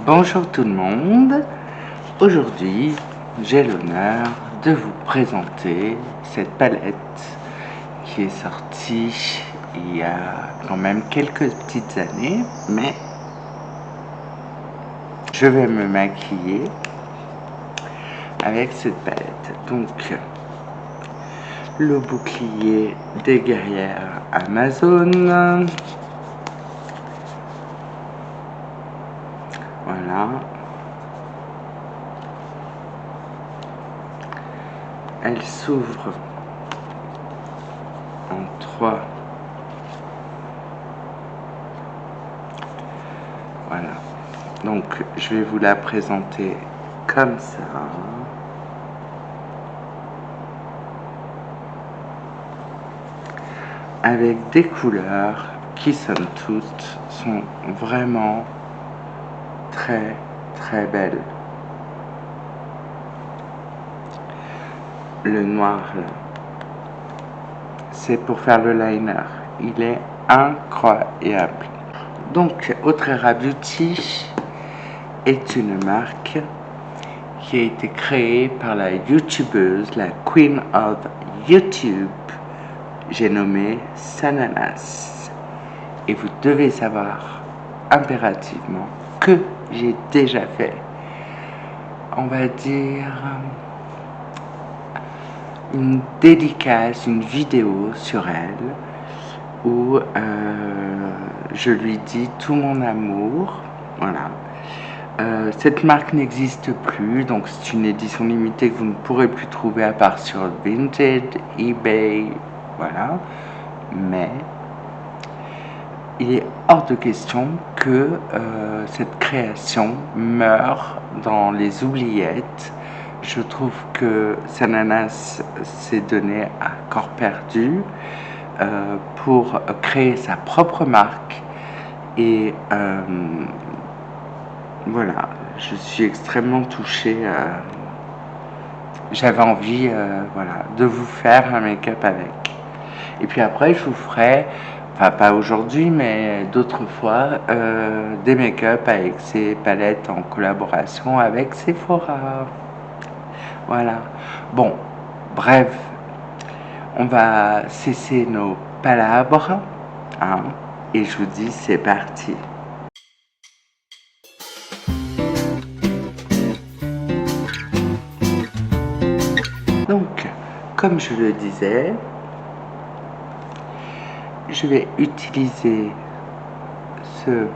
Bonjour tout le monde, aujourd'hui j'ai l'honneur de vous présenter cette palette qui est sortie il y a quand même quelques petites années, mais je vais me maquiller avec cette palette. Donc le bouclier des guerrières Amazon, voilà. Elle s'ouvre en 3. Voilà. Donc je vais vous la présenter comme ça. Avec des couleurs qui, somme toute, sont vraiment très très belles. Le noir là, c'est pour faire le liner. Il est incroyable. Donc, Autrera Beauty est une marque qui a été créée par la youtubeuse, la Queen of YouTube, j'ai nommé Sananas. Et vous devez savoir impérativement que j'ai déjà fait, on va dire, une dédicace, une vidéo sur elle où je lui dis tout mon amour. Voilà. Cette marque n'existe plus, donc c'est une édition limitée que vous ne pourrez plus trouver à part sur Vinted, eBay, voilà. Mais il est hors de question que cette création meure dans les oubliettes. Je trouve que Sananas s'est donné à corps perdu pour créer sa propre marque et voilà, je suis extrêmement touchée. J'avais envie voilà, de vous faire un make-up avec. Et puis après, je vous ferai, enfin pas aujourd'hui, mais d'autres fois, des make-up avec ces palettes en collaboration avec Sephora. Voilà. Bon, bref, on va cesser nos palabres, hein, et je vous dis c'est parti. Donc, comme je le disais, je vais utiliser ce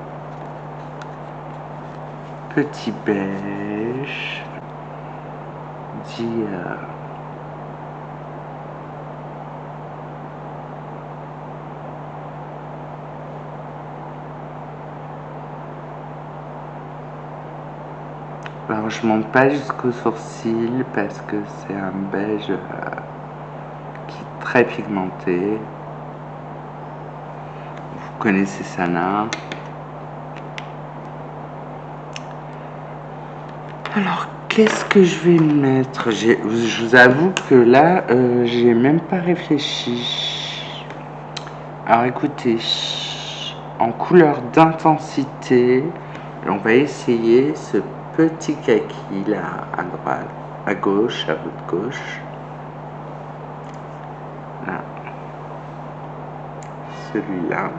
petit beige dit alors je monte pas jusqu'aux sourcils parce que c'est un beige qui est très pigmenté. Vous connaissez Sana. Alors qu'est-ce que je vais mettre? Je vous avoue que là j'ai même pas réfléchi. Alors écoutez, en couleur d'intensité, on va essayer ce petit kaki là à droite, à gauche, à votre gauche. Là. Celui-là.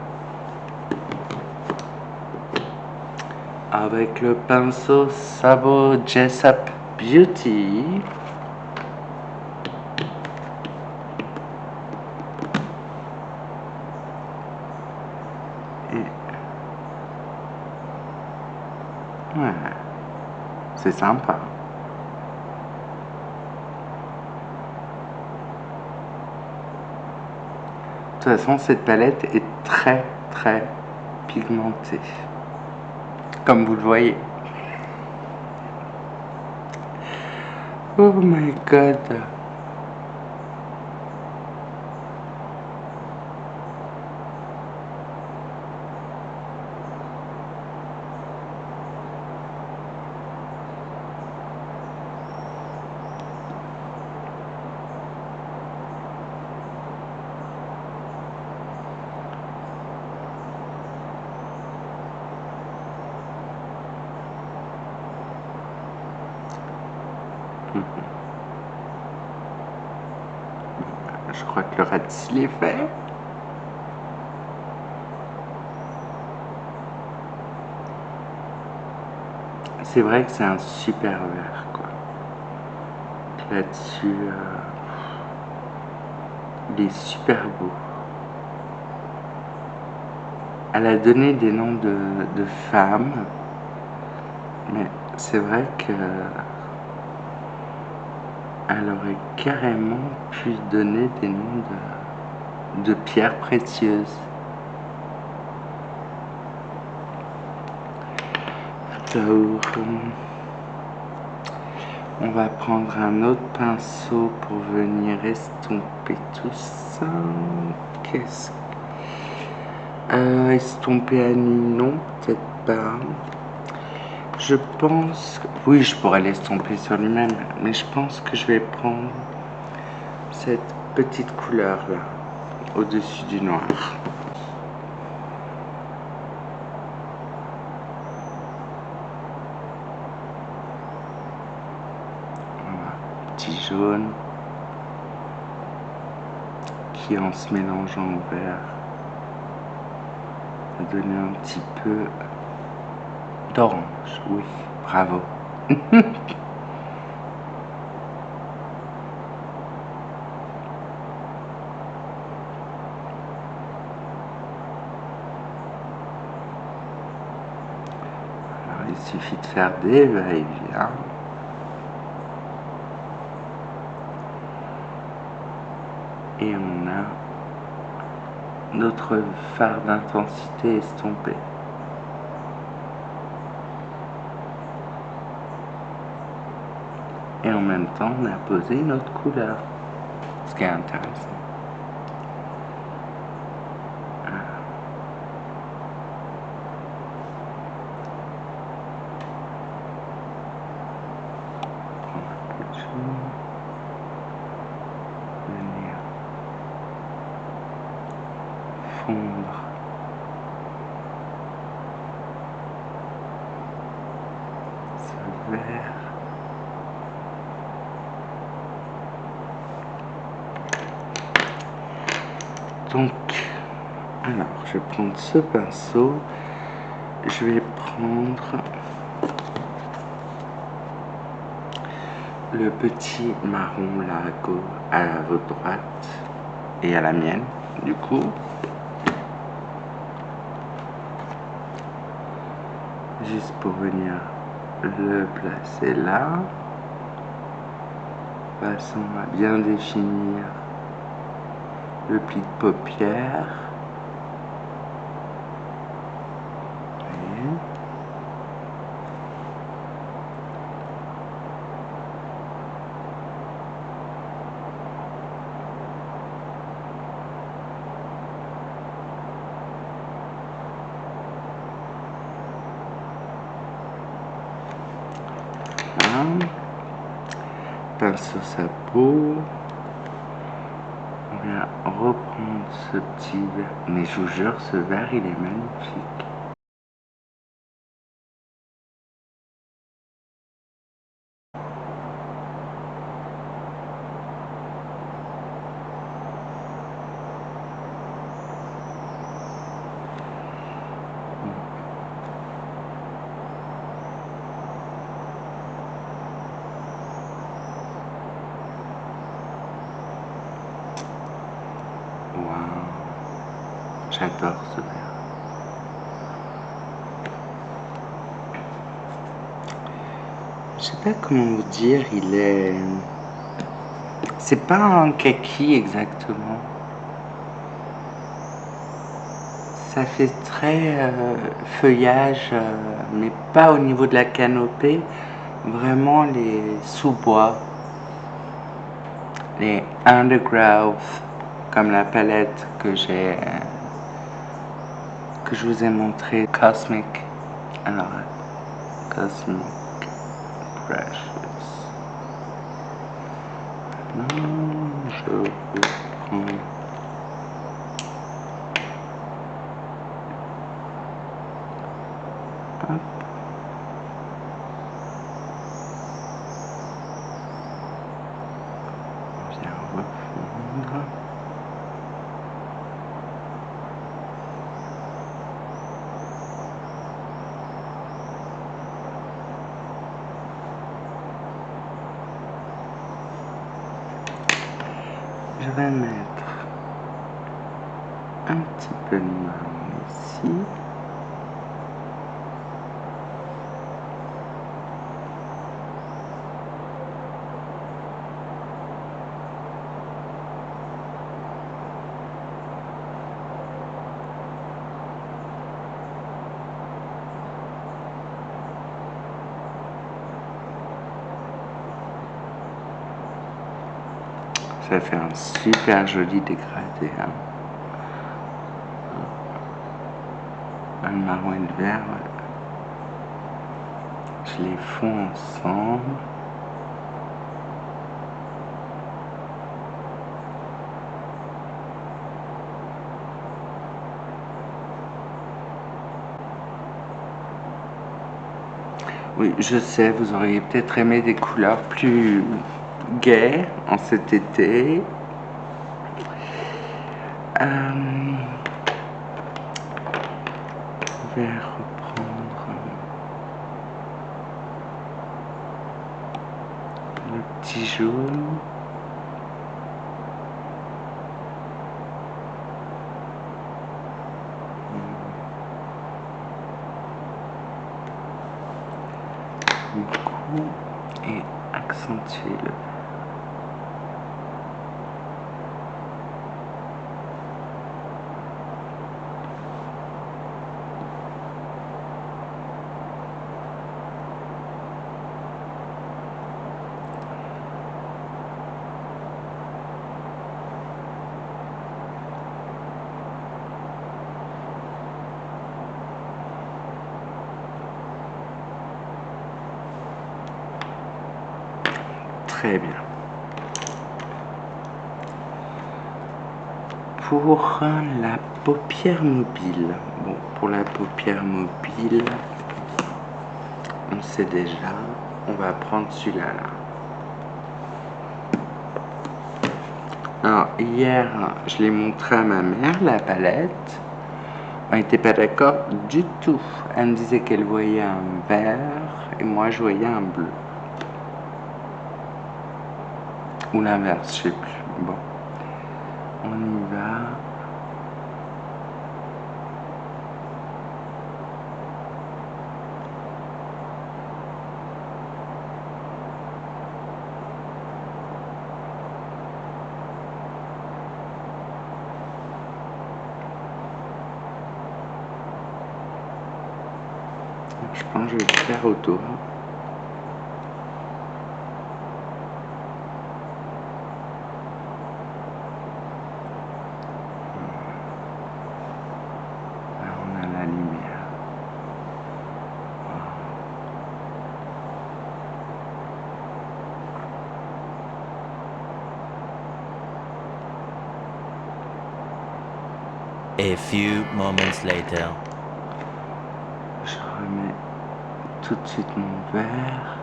Avec le pinceau Sabot Jessup Beauty. Et ouais, c'est sympa. De toute façon, cette palette est très très pigmentée, comme vous le voyez. Oh my god. Je crois que le ratis est fait. C'est vrai que c'est un super verre, quoi. Là-dessus, il est super beau. Elle a donné des noms de femmes, mais c'est vrai que elle aurait carrément pu donner des noms de pierres précieuses. On va prendre un autre pinceau pour venir estomper tout ça. Qu'est-ce que... estomper à nu, non, peut-être pas. Je pense... Oui, je pourrais l'estomper sur lui-même, mais je pense que je vais prendre cette petite couleur-là, au-dessus du noir. Voilà, petit jaune, qui en se mélangeant au vert, a donné un petit peu d'orange. Oui, bravo. Alors, il suffit de faire des va-et-vient. Et on a notre fard d'intensité estompé. Et en même temps, on a posé une autre couleur, ce qui est intéressant. Prendre un peu de jaune, venir fondre ce vert. Donc, alors, je vais prendre ce pinceau, je vais prendre le petit marron là à votre droite et à la mienne, du coup. Juste pour venir le placer là, façon à bien définir le pli de paupière. Pinceau sa peau. On vient reprendre ce petit verre. Mais je vous jure, ce verre, il est magnifique. Waouh, j'adore ce verre. Je sais pas comment vous dire, il est... C'est pas un kaki exactement. Ça fait très feuillage, mais pas au niveau de la canopée. Vraiment les sous-bois, les undergrowth, comme la palette que je vous ai montré, Cosmic. Alors, Cosmic Precious. Non, je reprends. Hop. vais mettre un petit peu de marron ici. Ça fait un super joli dégradé. Hein. Le marron et le vert, je les fonds ensemble. Oui, je sais, vous auriez peut-être aimé des couleurs plus gaies en cet été. Je vais reprendre le petit jaune. Beaucoup et accentuer le. Très bien. Pour la paupière mobile, bon, pour la paupière mobile, on sait déjà, on va prendre celui-là. Alors, hier, je l'ai montré à ma mère, la palette. On n'était pas d'accord du tout. Elle me disait qu'elle voyait un vert et moi je voyais un bleu. Ou l'inverse, je sais plus. Bon, on y va. Je pense que je vais le faire autour. Là, on a la lumière. A few moments later. Je remets tout de suite mon verre.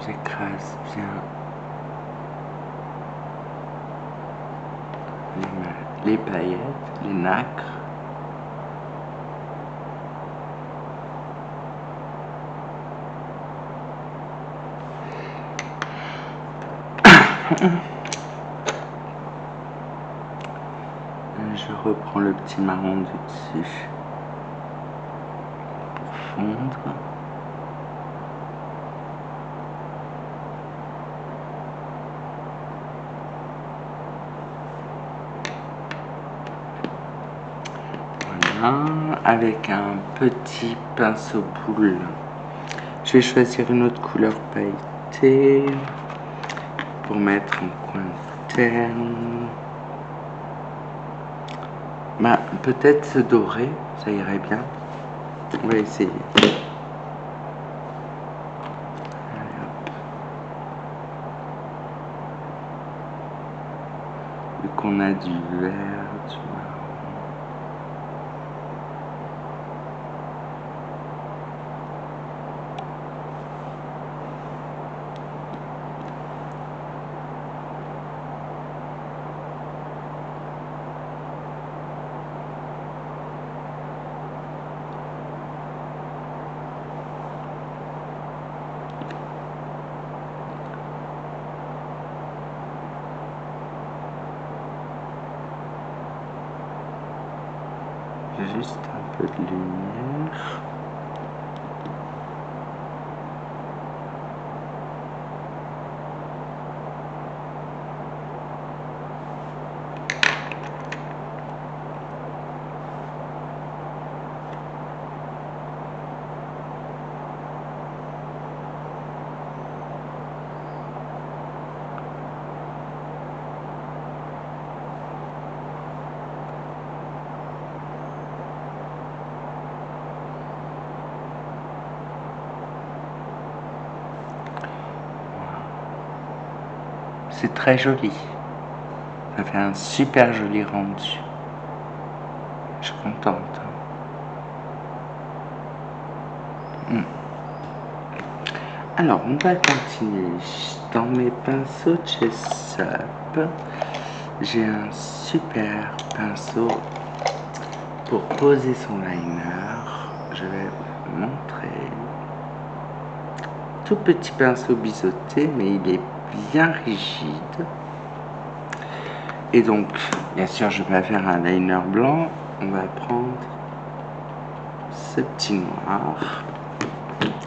J'écrase bien les paillettes, les nacres. Je reprends le petit marron du dessus pour fondre. Voilà, avec un petit pinceau boule. Je vais choisir une autre couleur pailletée pour mettre en coin interne. Bah, peut-être ce doré, ça irait bien. On va essayer. Vu qu'on a du vert, du marron. juste un peu de lumière. C'est très joli. Ça fait un super joli rendu. Je suis contente. Alors, on va continuer. Dans mes pinceaux de chez Sup, j'ai un super pinceau pour poser son liner. Je vais vous montrer. Tout petit pinceau biseauté, mais il est bien rigide. Et donc, bien sûr, je vais faire un liner blanc. On va prendre ce petit noir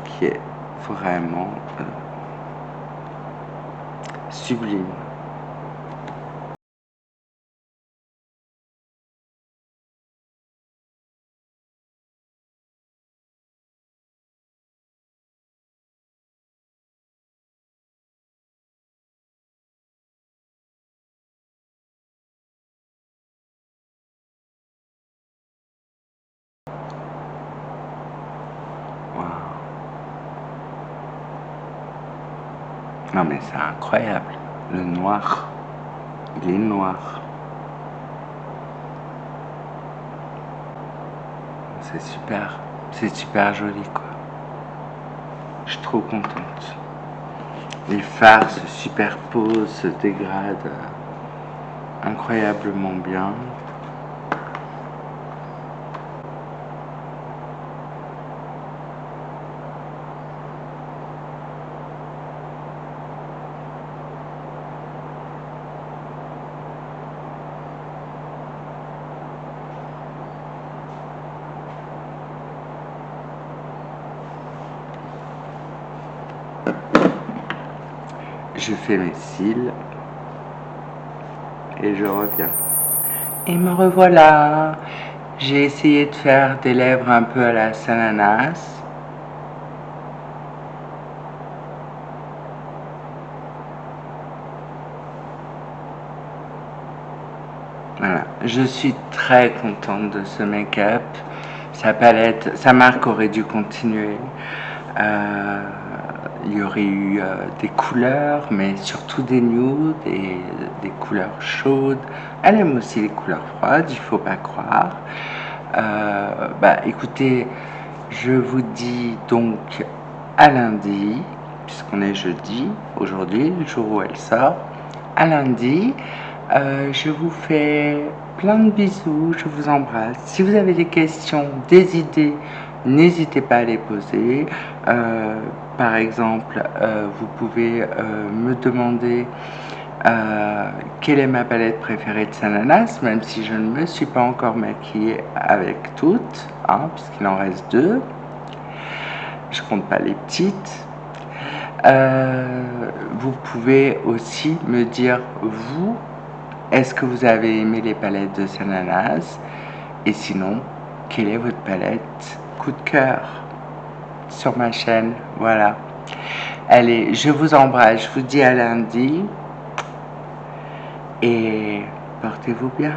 qui est vraiment sublime. Non mais c'est incroyable, le noir, il est noir. C'est super joli quoi. Je suis trop contente. Les fards se superposent, se dégradent incroyablement bien. Je fais mes cils et je reviens. Et me revoilà. J'ai essayé de faire des lèvres un peu à la Sananas. Voilà, je suis très contente de ce make-up. Sa palette, sa marque aurait dû continuer. Il y aurait eu des couleurs, mais surtout des nudes et des couleurs chaudes. Elle aime aussi les couleurs froides, il faut pas croire. Écoutez, je vous dis donc à lundi, puisqu'on est jeudi, aujourd'hui, le jour où elle sort. À lundi, je vous fais plein de bisous, je vous embrasse. Si vous avez des questions, des idées, n'hésitez pas à les poser. Par exemple, vous pouvez me demander quelle est ma palette préférée de Sananas, même si je ne me suis pas encore maquillée avec toutes, hein, puisqu'il en reste 2. Je compte pas les petites. Vous pouvez aussi me dire, vous, est-ce que vous avez aimé les palettes de Sananas? Et sinon, quelle est votre palette coup de cœur sur ma chaîne? Voilà. Allez, je vous embrasse, je vous dis à lundi et portez-vous bien.